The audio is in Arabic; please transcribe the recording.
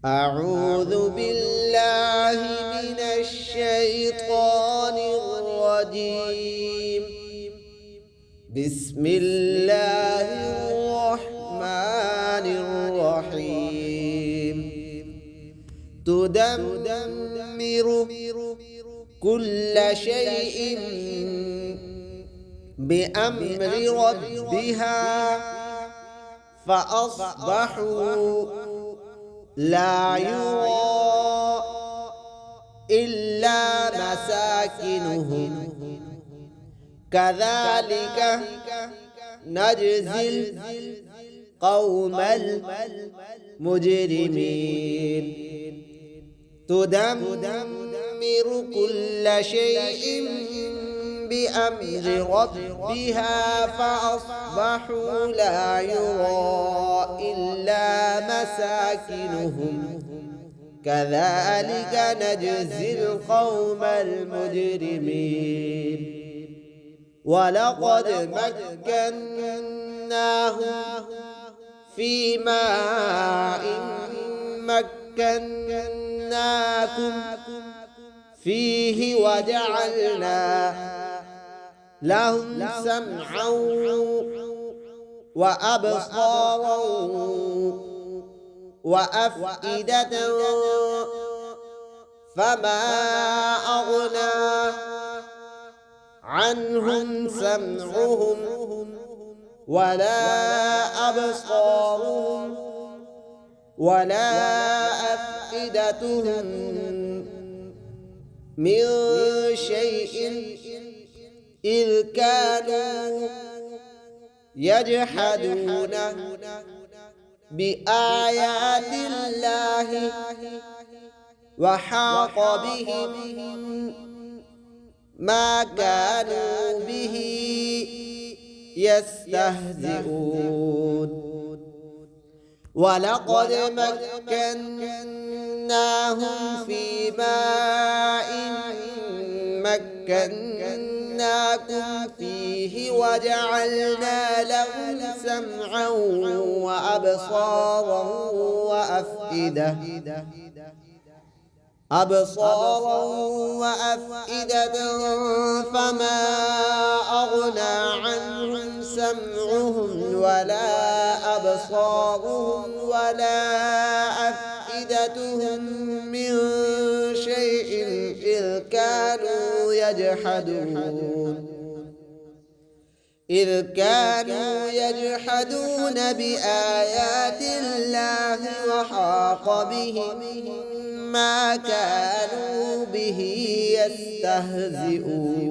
أعوذ بالله من الشيطان الرجيم. بسم الله الرحمن الرحيم. تدمر كل شيء بأمر ربها فأصبحوا لا يرى إلا مساكنهم كذلك نجزي القوم المجرمين. تدمر كل شيء بأمر ربها فأصبحوا لا يرى إلا مساكنهم كذلك نجزي القوم المجرمين. ولقد مكناهم في ماء مكناكم فيه وجعلنا لهم سمعا وأبصارا وأفئدة فما أغنى عنهم سمعهم ولا أبصارهم ولا أفئدتهم من شيء إذ كانوا يجحدون بآيات الله وحاق بهم ما كانوا به يستهزئون. ولقد مكناهم في ماء مكناكم فيه وجعلنا لهم سمعا وأبصارا وأفئدة فما أغنى عنهم سمعهم ولا أبصارهم ولا أفئدتهم من شيء إذ كانوا يجحدون بآيات الله وحاق بهم ما كانوا به يستهزئون.